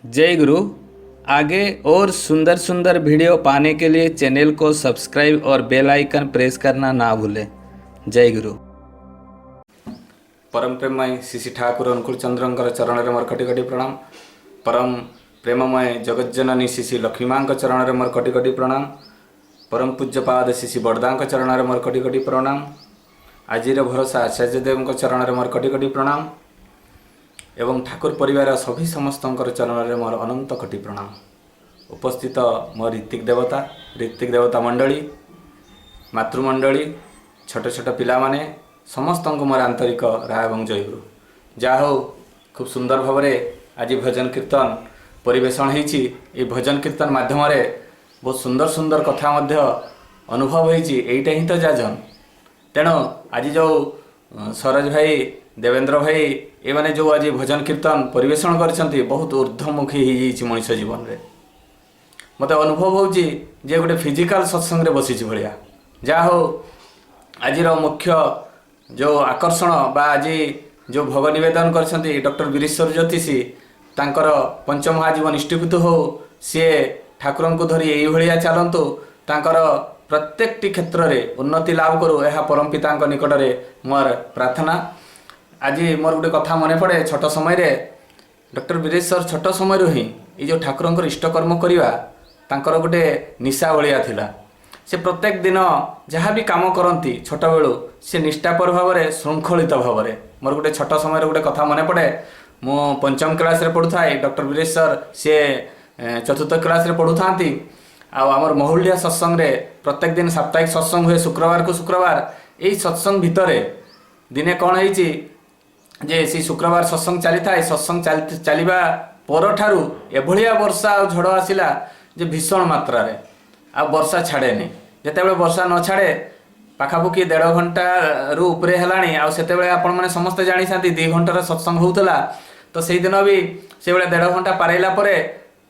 जय गुरु। आगे और सुंदर सुंदर वीडियो पाने के लिए चैनल को सब्सक्राइब और बेल आइकन प्रेस करना ना भूलें। जय गुरु। परम प्रेममय श्री ठाकुर अनुकूल चंद्रंकर चरण में मोर कटी कटी प्रणाम। परम प्रेममय जगज्जननी श्री लक्ष्मी माँ चरण में मोर कटी कटी प्रणाम। परम पूज्यपाद श्री बड़दा चरण में मोर कटी कटी प्रणाम। आजिर भरोसा आचार्यदेव चरण में मोर कटी कटी प्रणाम एवं ठाकुर परिवार सभी समस्त चरण में मोर अनंत कोटि प्रणाम। उपस्थित मोर ऋत्विक देवता मंडली, मातृमंडली, छोट छोट पिला माने समस्त मोर आंतरिक राय एवं जय गुरु। जा हो खूब सुंदर भाव आज भजन कीर्तन परिवेषण होती। भजन कीर्तन माध्यम बहुत सुंदर सुंदर कथा अनुभव होती। ही तो जाजन। तेणु आज जो सरोज भाई, देवेंद्र भाई ये माने जो आज भजन कीर्तन परिवेषण कर बहुत ऊर्ध्वमुखी हो मनुष्य जीवन में मत अनुभव हो गोटे फिजिकल सत्संग बसी भाया। जा हो आज मुख्य जो आकर्षण बा आज जो भोग निवेदन कर डॉक्टर वीरेश्वर ज्योतिषी तांकर पंचमहाजीवन इष्टिपुत हो सी ठाकुर को धरी यही चलतु तांकर प्रत्येक क्षेत्र में उन्नति लाभ करू यह परम पिता निकट में मोर प्रार्थना। आज मोर गोटे कथा मन पड़े छोट समय डॉक्टर वीरेश्वर छोट समय ही ये जो ठाकुर इष्टकर्म करवा तांकर गोटे निशा भलिया थिला। से प्रत्येक दिन जहाँ भी कम करती छोट बेलू से निष्ठापर भाव में श्रृंखलित भाव में मोर गोटे छोट समय गोटे कथा मन पड़े। मु पंचम क्लास पढ़ुए डॉक्टर वीरेश्वर सी चतुर्थ क्लास पढ़ु था। आमर महुलिया सत्संग प्रत्येक दिन साप्ताहिक सत्संग हुए शुक्रवार को शुक्रवार। यही सत्संग भितर दिने कौन है जे सी शुक्रवार सत्संग चली था। सत्संग चलवा पर ठारू एभलिया वर्षा और झड़ आसला जे भीषण मात्रा रे आ वर्षा छाड़े नहीं। जितेबाला वर्षा न छाड़े पाखापाखि 1.5 घंटा रु उपरे हेलाणी आ सेतेबेले आपण माने समस्त जानी साथी 2 घंटार सत्संग होउतला। तो सेही दिन भी से बेले 1.5 घंटा पारेला परे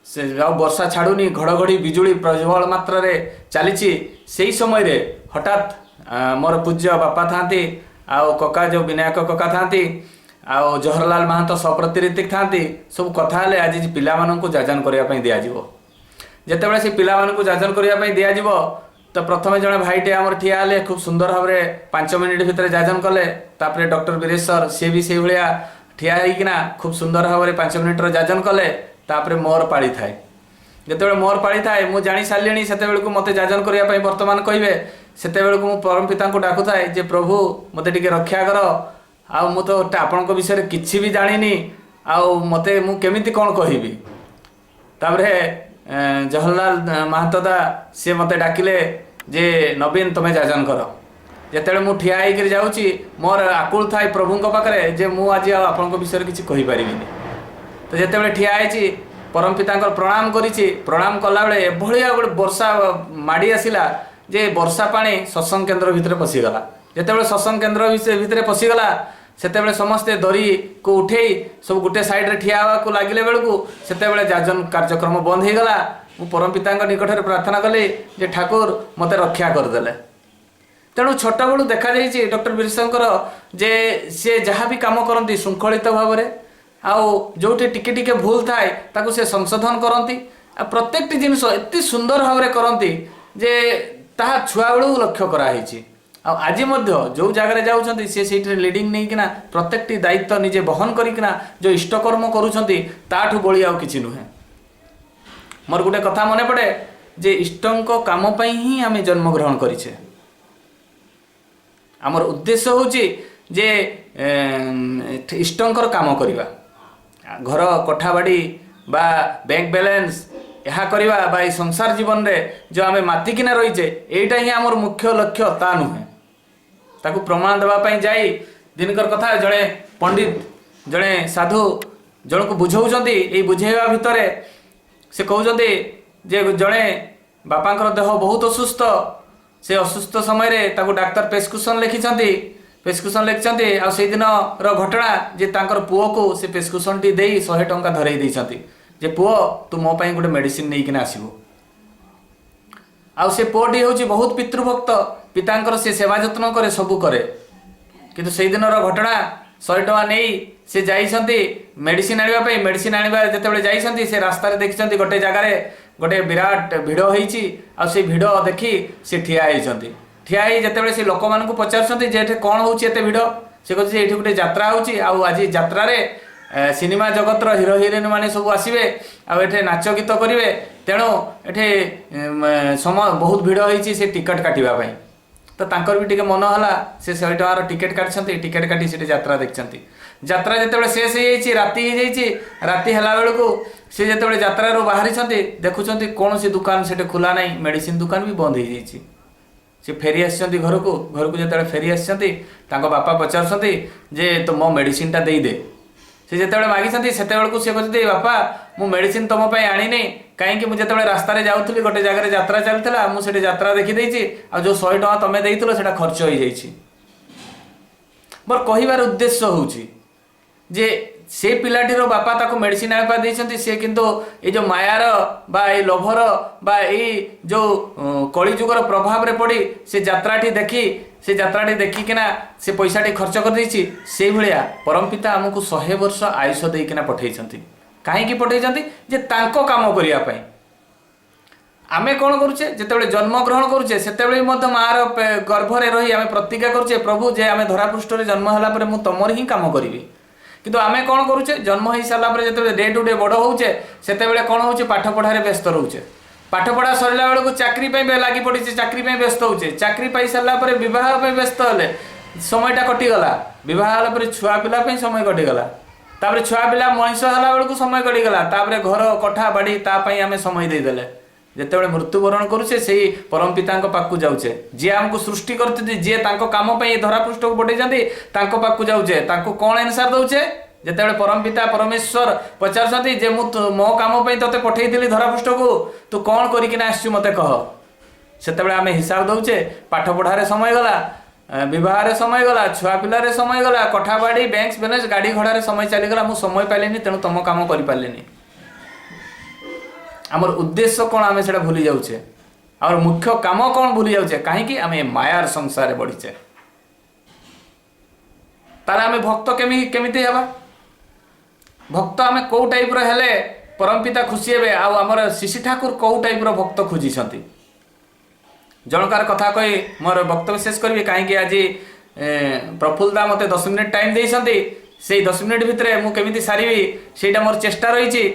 से वर्षा छाड़ुनी, घड़घड़ी बिजुली प्रबल मात्रा रे चली। से समय रे हठात मोर पूज्य बापा थांती आउ कका जो विनायक कका थांती आउ जवाहरलाल महातो सप्रति ऋतिक थांती सब कथा हेले आज पिला माननकु जाजन करिया पई दिया जिवो। जेतेबेले से पिला माननकु जाजन करिया पई दिया जिवो तो प्रथमे जने भाईटे आमर ठिया हेले खूब सुंदर भाव में 5 मिनिट भितर जाजन कले। तापरे डॉक्टर वीरेश्वर सी भी से भलिया ठिया होइकिना खूब सुंदर भाव में 5 मिनिटर जाजन कले। तापरे मोर पाड़ी थाए। जेतेबेले मोर पाड़ी थाए मु जानी सारलिणी सेतेबेलकु मते जाजन करिया पई वर्तमान कहिबे सेतेबेलकु मु परम पिता को डाकु थाए जे प्रभु मते टिके रक्षा कर। आ मु तो आपनक विषय किछि भी जानिनी आ मते मु केमिति कोन कहिबी। तापरे जवाहरलाल महातोदा सी मते डाकिले जे नवीन तमे जाजन कर। जेतेबेले मु ठिया होइकि जाउची मोर आकुल थाए प्रभुଙ୍କ पाखरे जे मु आज आपनक विषय किछि कहि परिबिनी। तो जितेबाला ठिया है परम पिता प्रणाम करी प्रणाम कला बेले एभलिया गोटे वर्षा माड़ी आसला जे वर्षा पानी सत्संग केन्द्र भितर पशिगला। जितेबाला सत्संग केन्द्र भितर पशिगला सेतेबेले समस्ते दरी को उठे सब गोटे साइड रे ठिया को लगिले बेलू सेतेबेले जाजन कार्यक्रम बंद हो गला। मु परम पिता निकट में प्रार्थना कली जे ठाकुर मते रक्षा करदेले। तेणु छोट बेलू देखा जाइए डॉक्टर वीरेश्वर जे सी जहाँ भी कम करती श्रृंखलित भाव में आउ जोटे टिके टिके भूल थाए ताकू से संशोधन करती। प्रत्येक जिनिस एत सुंदर भाव में करती जे ताहा छुआ बेलू लक्ष्य कराई। आज जो जगार जाऊँच सी लीडिंग नहीं किना प्रत्येक दायित्व निजे बहन करिकिना जो इष्टकर्म करूछंती ताठू बड़ी आउ किछि नुहे। मोर गोटे कथा मने पड़े जे इष्टंक काम पई ही आमे जन्म ग्रहण करिछे। आमर उद्देश्य होची जे इष्टंकर काम करिवा। घर कोठाबाड़ी बा बैंक बैलेंस यह करवा बा संसार जीवन रे जो आमे मातिकिना रहीचे एटा ही आमर मुख्य लक्ष्य ता नुहे। ताकू प्रमाण देवाई जाई दिनकर कथा जड़े पंडित जड़े साधु जन को बुझाऊँच ये बुझेवा भितर से कहते जे जड़े बापांकर देह बहुत असुस्थ से असुस्थ समय रे ताकू डाक्तर प्रेस्क्रिप्शन लिखिं आ से दिन घटना जे तांकर पुओ को से प्रेस्क्रिप्शन टी दे 100 टंका धरई देइछंती जे पुओ तू मो पाई गोटे मेडिसिन नहीं किना आसीबो। आ से पुओटी होची बहुत पितृभक्त पितांकर से सेवा जत्न करे सबू करे। किंतु से दिन घटना 100 टଙ୍କା नहीं से जाइछंती मेडिसिन आनिबा पे मेडिसिन आनिबा जेतेबेले जाइछंती से रास्ता रे देखिछंती गोटे जगार गोटे विराट भिड़ होईची आ से भिड़ देखी से ठिया होईछंती ठिया होई जेतेबेले से लोक मानकु पचारछंती जे एठे कोन होउची एते भिड़ से कहछि एठी गोटे यात्रा होउची आ आज यात्रा रे सिनेमा जगतर हिरो हिरोइन माने सब आसबे आठे नाच गीत करेंगे तेणु एठे समय बहुत भिड़ होती से टिकट काटापी तो तांकर भी टिके मन है से 100 टकार टिकेट काटछंती टिकेट काटी से यात्रा देखछंती यात्रा जितेबाला शेष हो राति हो जाइए राति है बेलू सी जो यात्रा बाहरी देखुं कौन सी दुकान से खुला ना मेडिसिन दुकान भी बंद हो जाइए सी फेरी आसछंती घर को जो फेरी आसछंती बापा पचारुछंती जे तो मो मेडिसिन टा दे दे से जिते मागिछंती सेतेबेलकु से कहते बापा मु मेडिसिन तुम आनी कहीं मुझे रास्ता जाऊँगी गोटे जगह यात्रा चलता मुझे यात्रा देखी आ जो 100 टଙ୍କା तुम देइथिलो सेटा खर्च हो जाइए मोर कहबार उद्देश्य होउची जे से पिलाटीर बापा ताको मेडिसिन आनिपा देइछंती से किंतु ए जो मायार बा ए लोभर बा ए जो कलिजुगर प्रभाव रे पड़ी से यात्राटी देखी से यात्राटी देखिकिना से पैसाटी खर्च कर देइछि से भलिया परमपिता हमकु 100 वर्ष आयुष देइकिना पठेइछंती काहेकि पठेइछंती जे तांको काम करिया पई आमे कौन करुचे जिते जन्म ग्रहण करुचे सेतेबेले मध्य मार गर्भरे रही आमे प्रतिज्ञा करुचे प्रभु जे आमे धरापृष्ठ रे जन्म हला परे मु तमर ही काम करिवि किंतु आमे कौन करुचे जन्म हो सारा जो डे टू डे बड़ होचे सेतेबेले कौन होचे पाठ पढ़ारे व्यस्त रोचे पाठ पढ़ा सरला बेलू चाकरी लगी पड़ी चाकरी व्यस्त होचे चाकरी पाई सारा विवाह व्यस्त हेले समयटा कटिगला विवाह पर छुआ पिला समय कटिगला तापर छुआ पिला मनीष है बेलू समय कटिगला तापर घर कठा बाड़ी तापाई आमे समय देदेले जितेबाला मृत्युवरण करुचे से परम पिता पाखु जाऊे जी आमको सृष्टि करते जी कम धरापृष्ठ को पठे पाखु जाऊे कौन आंसर दौचे जिते परम पिता परमेश्वर पचार जे मो कम ते पठे धरापृष्ठ को तू कौन करना मत कह से आम हिसाब दौचे पाठ पढ़ारे समय गला विवाह समय गला छुआ पिलारे समय गला कठा बाड़ी बैंक बैलेंस गाड़ी घोड़ार समय चलीगला मुझ समय पाइलिनी तेणु तुम कम कर आमर उद्देश्य कौन आम से भूली जाऊे आम मुख्य काम कौन भूली जाऊे कहीं आम मायार संसार बढ़ीचे तार आम भक्त केमिति हवा भक्त आम कौ टाइप हेले परमपिता खुशी हे आमर शिशि ठाकुर कौ टाइप भक्त खोजी जनकार कथा कही मोर वक्तव्य शेष करी कहीं आज प्रफुल्लदा मत 10 मिनिट टाइम देते से 10 मिनिट भितर मुझे सारी से मोर चेष्टा रही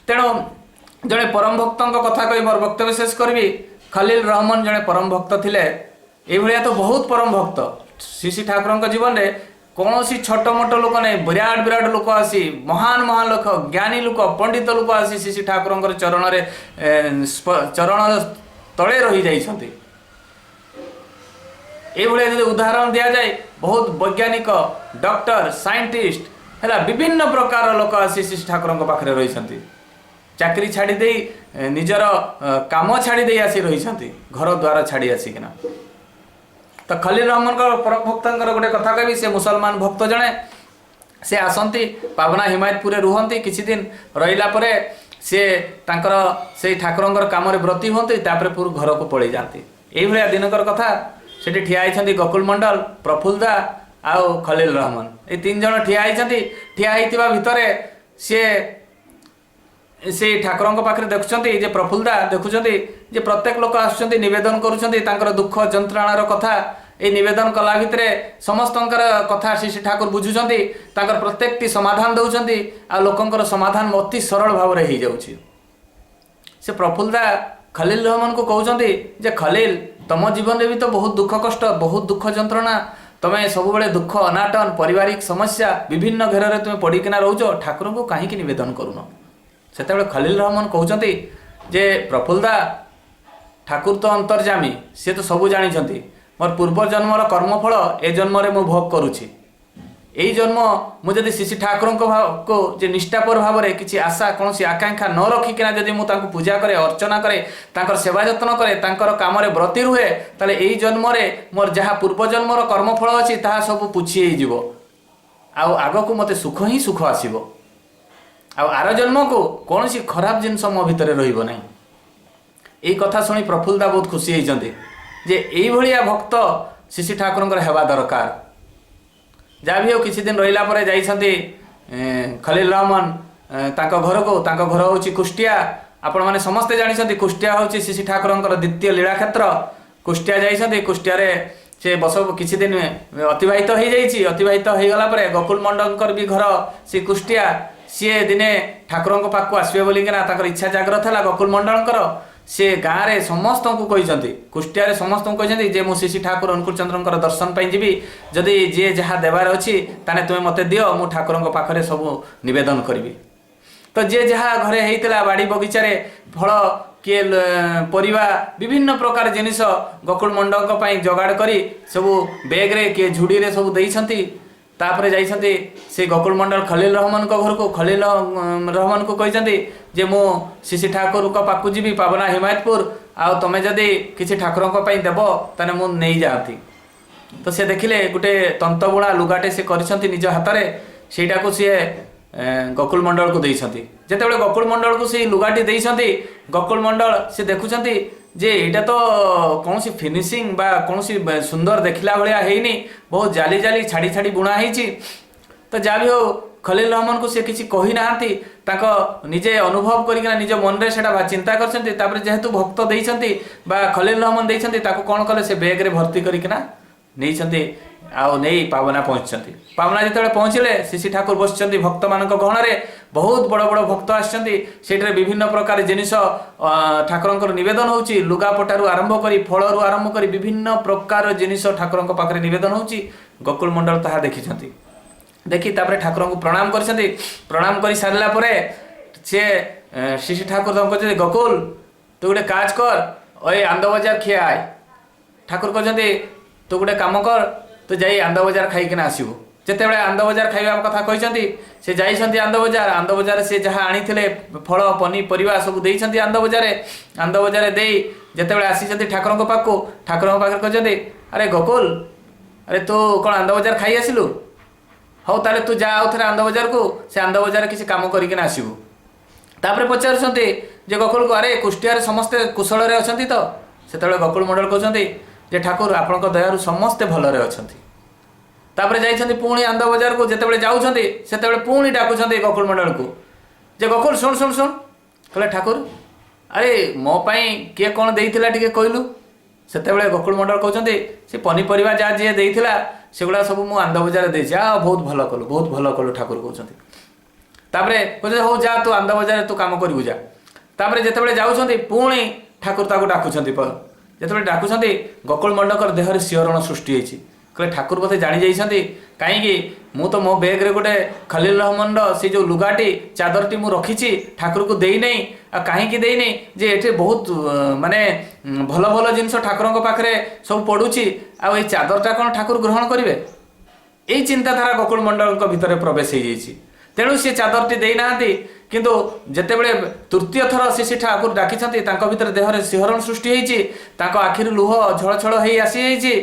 तेणु जड़े परम भक्त कथा कही मोर वक्तव्य शेष करी खलील रहमान जड़े परम भक्त थिले ये तो बहुत परम भक्त शिशि ठाकुर जीवन में कौन सी छोट मोट लोक नहीं विराट विराट लोक आसी महान महान लोक ज्ञानी लोक पंडित लोक आसी शिशि ठाकुर चरण चरण तले रही जाइछंती ये उदाहरण दि जाए बहुत वैज्ञानिक डॉक्टर साइंटिस्ट है विभिन्न प्रकार लोक आसी शिशि ठाकुर पाखे रही चाकरी छाड़ी दे निजर काम छाड़ी दे आसी रही घर द्वार छाड़ी आसिकिना तो खलील रहमान परम भक्त गोटे कथा कही से मुसलमान भक्त जड़े से आसती पावना हिमायतपुर रुहती किछि दिन रहिला परे से तांकर से ठाकुर काम ब्रती होती पूर्व घर को पलि जाती यही दिनकर कथा से ठिया होती गकुल मंडल प्रफुल्लदा आउ खलील रहमान ये 3 जन ठिया होइतिबा भितरे से ठाकुर पाखे देखुं जे प्रफुल्लदा देखुं जे प्रत्येक लोक आसुच्चंती निवेदन करुँच दुख जंत्रणार कथा ये निवेदन कला भितर समस्त कथा शिशि ठाकुर बुझुंट प्रत्येक समाधान दौरान आ लोकंर समाधान अति सरल भाव में हो जाऊँगी से प्रफुल्लदा खलील रहमान को कहते जे खलील तुम जीवन में भी तो बहुत दुख कष्ट बहुत दुख जंत्रणा तुम्हें सब बड़े दुख अनाटन पारिवारिक समस्या विभिन्न घेर में तुम्हें पड़िकिना रोच ठाकुर को कहीं निवेदन करुन से खलील रहमान कहते जे प्रफुल्लदा ठाकुर तो अंतर्जामी सी तो सबू जानी मोर पूर्व जन्मर कर्मफल ए जन्म मु भोग करुछि यही जन्म मुझे शिशि ठाकुर को जे निष्ठापर भाव में किसी आशा कौन आकांक्षा न रखिकिना जदि मुझे पूजा करे अर्चना करे तांकर सेवा जत्न करे तांकर काम ब्रती रुहे ताले यही जन्म मोर जहाँ पूर्व जन्मर कर्मफल अच्छी ताहा सब पुछि हो आग को मते सुख ही सुख आसीबो आर जन्म को कौन सी खराब जिनस मो भितर रहिबो नहीं यही कथा शुणी प्रफुल्लदा बहुत खुशी होइछन्ती जे एई भलिया भक्त शिशि ठाकुर हेबा दरकार जहाँ भी हो किछि दिन रहिला परे जाइछन्ति खलील रहमान तांको घर होची कुष्टिया। आपण माने समस्ते जानिछन्ति कुष्टिया होची श्री ठाकुरंकर द्वितीय लीला क्षेत्र। कुष्टिया जाइछन्ति, कुष्टिया रे से बस किछि दिन अतिबाहित हो जाइछि। अतिबाहित हो गला परे गोकुल मंडलकर भी घर सी कुष्टिया। सी दिने ठाकुरंक पाखु आसबे बोलिकिना ताकर इच्छा जाग्रत है गोकुल मंडलकर। से गाँव में समस्त को कहते कुष्टिया समस्त को कहते जे मुझे श्री ठाकुर अनुकूल चंद्रंकर दर्शन पाई जीवी जदि जी जहाँ देवार अच्छी ताने तुम्हें मत दियो मु ठाकुरंक पाखरे सब निवेदन करी। तो जे जहाँ घरे होता बाड़ी बगीचारे फल किए परिवा विभिन्न प्रकार जिनिस गोकुल मंडल जगाड़ करी सब बेग्रे किए झुड़ी रे सब देइछन्ति। तापरे जाइछन्ति से गोकुल मंडल खलील रहमान को घर को। खलील रहमान को कहते जे मु श्री ठाकुर को पाकु जीवी पावना हिमायतपुर आ तमें जदि किसी ठाकुर देव ताने मु नहीं जाती। तो से देखिले गोटे तंतबुणा लुगाटे से करिसन्ति निज हाथ में सेटा को सी गोकुल मंडल को देइछन्ति। जेतेबेले गोकुल मंडल को से लुगाटी देइछन्ति गोकुल मंडल से देखुछन्ति जे एटा तो कौन सी फिनिशिंग बा कौन सी सुंदर देखला भलिया हेइनी, बहुत जाली जाली छाड़ी छाड़ी बुणा हेइछि। तो जा भी हो खलील रहमान को से किसी कही नाहांती ताको निजे अनुभव करिकना निज मन रे सेटा चिंता करछन्ति। तापर जेहेतु भक्त देइछन्ति बा खलील रहमान देइछन्ति ताको कोन कले से बैग रे भर्ती करिकना नेइछन्ति आउ नहीं पावना पहुंचछन्ति। पावना जेतेबेले पहुंचले श्री ठाकुर बसछन्ति भक्त मानक गहण रे। बहुत बड़ बड़ भक्त आछन्ति सेठरे विभिन्न प्रकार जिनिस ठाकुरंकर निवेदन होउछि। लुगापटारू आरंभ करी फलरू आरंभ करी विभिन्न प्रकार जिनिस ठाकुरंक पाखरे निवेदन होउछि। गोकुल मंडल ताहा देखिछन्ति। देखी तापरे ठाकुर को प्रणाम करछन्ति। प्रणाम करी सारला परे से श्री ठाकुर कहते गोकुल तू गोटे काज कर ओए आंद बजार खिया आए। ठाकुर कहते तू गोटे काम कर तू जाई आंद बजार खाइकिना आसबू। जेतेबेले आंद बजार खाइबा कथा कहते से जाइछन्ति आंद बजार से जहाँ आनीथिले फल पनीपरिया सब देइछन्ति आंद बजार देई जेतेबेले आसीछन्ति ठाकुरंक पाखु। ठाकुरंक पाखरे कहते अरे गोकुल अरे तू कौन आंद बजार खाई आसिलु हौ ताले तू जा आउ थे आंद बजार को से आंद बजार किसी काम करिकिना आसबू। तापरे पचारुछन्ति जे गोकुल को अरे कुष्टिया समस्ते कुशल रे अछन्ति तो सेतेबेले गोकुल मंडल कहते जे ठाकुर आपणक दयारु समस्ते भलरे अछन्ति। तापरे जाइछन्ति पुणी आंद बजार को जेतेबेले जाउछन्ति सेतेबेले पुणी डाकुछन्ति गोकुल मंडल को जे गोकुल सुन सुन सुन कहले ठाकुर अरे मो पई किए कोन देइथिला टिके कहलु। सेतेबेले गोकुल मंडल कहते से पनीपरिया जहाँ जी देइथिला सेगुड़ा सब मु आंद बजार देइछि। बहुत भल कलु ठाकुर कहते। तापरे कहते हो जा तू आंद बजार तू काम करिबु जा। तापरे जेतेबेले जाउछन्ति पुणी ठाकुर ताको डाकुछन्ति। जेतेबेले डाकुछन्ति गोकुल मंडलकर देहरे सिहरण सृष्टि होइछि। कहले ठाकुर बोधे जानी जाइछन्ति कहीं मु तो मो बैग रे गोटे खलील रहमान से जो लुगाटी चादरटी मु रखिछि ठाकुर को देई नहीं आ कहीं देई नहीं जे एठे बहुत माने भल भल जिनस ठाकुरंक पाखरे सब पड़ुछि आ ए चादरटा कोन ठाकुर ग्रहण करिवे। एई चिंताधारा गोकुल मंडलक भितरे प्रवेश हो जाइछि। तेणु सी चादरटी देई नांती किंतु जेतेबेले तृतीय थर श्री ठाकुर डाकिछन्ति तांको भितर देहरे सिहरण सृष्टि होइछि। तांको आखिर लुह झळ झळ हेई आसी जाइछि।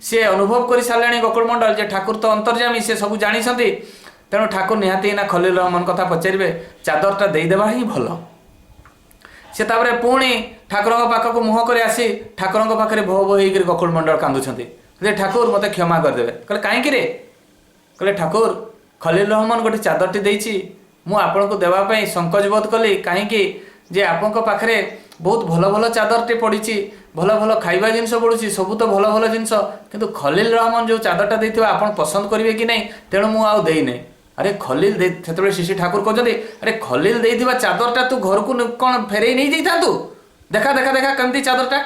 सी अनुभव कर सारे गोकुल मंडल जे ठाकुर तो अंतर्जामी से सब जानी। तेणु ठाकुर निहाती ना खलील रहमान कथा पचारे चादरटा देदेवा ही भल। से तापरे पुणी ठाकुर पाखक मुह कर आसी ठाकुर पाखे भो भो होकर गोकुल मंडल कांदुछन्ति जे ठाकुर मते क्षमा करदेवे। कहले कहीं रे कहले ठाकुर खलील रहमान गोटे चादरटी देइछि मु आपन को देवा पई संकोच बोध कली कहीं जे आपन को पाखरे बहुत भल भल चादरटे पड़ी भल भल खाइबा जिनस पड़ुछि सब तो भल भल जिनस किंतु खलील रहमान जो चादरटा देइथिबा आपन पसंद करिवे कि नहीं तेणु मु आउ देई नै। अरे खलील दे सेतेबेले श्री ठाकुर कहते अरे खलील देइथिबा चादरटा तू घर को कौन फेरई नहीं जाइथांतु देखा देखा देखा केमती चादरटा।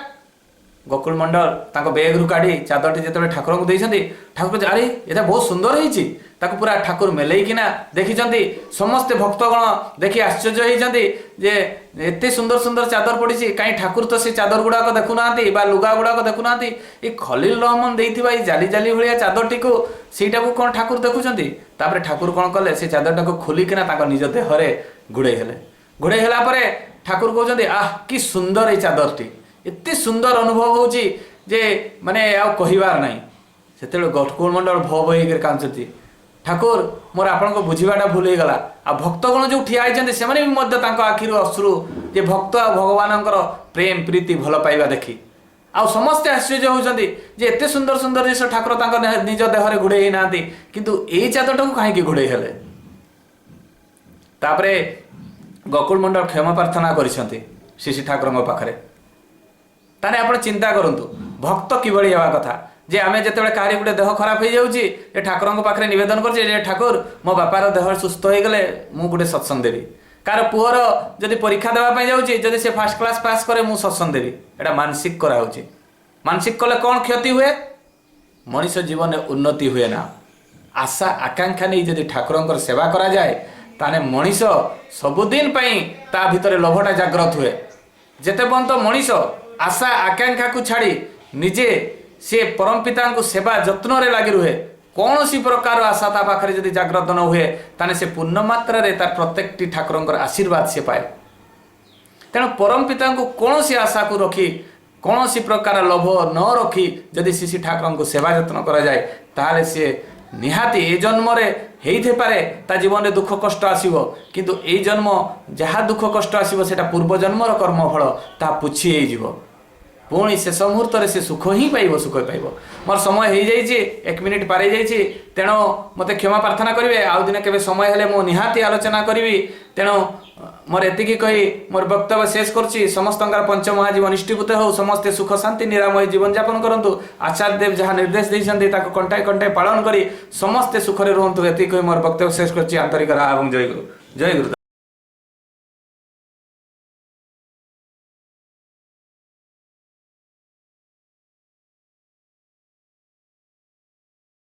गोकुल मंडल ताको बैग रु काढ़ी चादरटी जेतेबेले ठाकुर को देइछन्ति ठाकुर अरे एटा बहुत सुंदर होइछि ताको पूरा ठाकुर मेलैकिना देखिछन्ति। समस्त भक्तगण देखि आश्चर्य होइछन्ति जे एते सुंदर सुंदर चादर पड़िछि काई ठाकुर तो से चादर गुड़ाक देखु नांती बा लुगा गुड़ाक देखु नांती ए खलील रहमान देइथिबा ए जाली जाली भलिया चादरटी को सेटा को कोन ठाकुर देखुछन्ति। तापरे ठाकुर कोन कले से चादरटा को खोलिकिना ताको निज देहरे गुड़े हेला परे ठाकुर कहउछन्ति आह कि सुंदर ए चादरटी एते सुंदर अनुभव होउछि जे माने आ कहिबार नाही। सेतेबेले गोकुल मंडल भो भो होकर कांदुछन्ति ठाकुर मोर आपन को बुझीबाटा भूल हो गला। आ भक्तगण जो ठिया होइछन्ति सेमाने भी आखिर अश्रु जे भक्त आ भगवानंकर प्रेम प्रीति भल पाइबा देखी आउ समस्ते आश्चर्य होउछन्ति जे एते सुंदर सुंदर जिनिस ठाकुर तांको निज देहरे घोड़े ही नांती किंतु एई चादरटा को काहे घोड़े हेले तापरे गोकुल मंडल क्षमा प्रार्थना करिसन्ति श्री ठाकुर पाखरे ताने आपण चिंता करंतु भक्त किभଳି हेबा कथा जे आमे जेतेबेले कारी गुटे देह खराब हो जाउची ए ठाकुर पाखरे निवेदन करछे जे ठाकुर मो बापार देह सुस्थ हो गले मु गुटे सत्संग देबी कार पुअर जदि परीक्षा देबा पई जाउची जदि से फर्स्ट क्लास पास करे मु सत्संग देबी एटा मानसिक करा होची मानसिक कले कोन क्षति हुए मनुष्य जीवन में उन्नति हुए ना आशा आकांक्षा नहीं जदि ठाकुर सेवा करा जाए ताने मनीष सबुदिन पई ता भितरे लोभटा जागृत हुए जेते पर्यंत मनीष आशा आकांक्षा को छाड़ी निजे से परम पिता को सेवा जत्न रे लगी रुहे कौन सी प्रकार आशा ता पाखरे जदि जागृत न हुए ताने से पूर्ण मात्रा रे तार प्रत्येकटी ठाकुर आशीर्वाद से पाए तेणु परम पिता को कौन सी आशा को रखी कौन सी प्रकार लोभ न रखी जदि श्री ठाकुर को सेवा जत्न करा जाए ताले से निहाती ए जन्म रे हेइथे पारे ता जीवन में दुख कष्ट आसीबो किंतु ए जन्म जहाँ दुख कष्ट आसीबो सेटा पूर्व जन्मर कर्मफल ता पुछि हे जीवो पुणी शेष मुहूर्त से सुख ही पाइब सुख पाइब मोर समय हो जाइए 1 मिनिट पारे जाइए तेणु मत क्षमा प्रार्थना करेंगे आउ दिन के समय हेले मो निहाती आलोचना करी तेणु मोर एतिकी कही मोर वक्तव्य शेष करुच्ची समस्त पंचमहाजीवन निष्ठीभूत हो समस्ते सुख शांति निरामय जीवन यापन करूँ आचार्य देव जहाँ निर्देश देते कंटाए कंटाए पालन करी समस्ते सुखरे रुहतु एतिकी कही मोर वक्तव्य शेष करुच्ची आंतरिक जय गुरु जय गुरुदेव।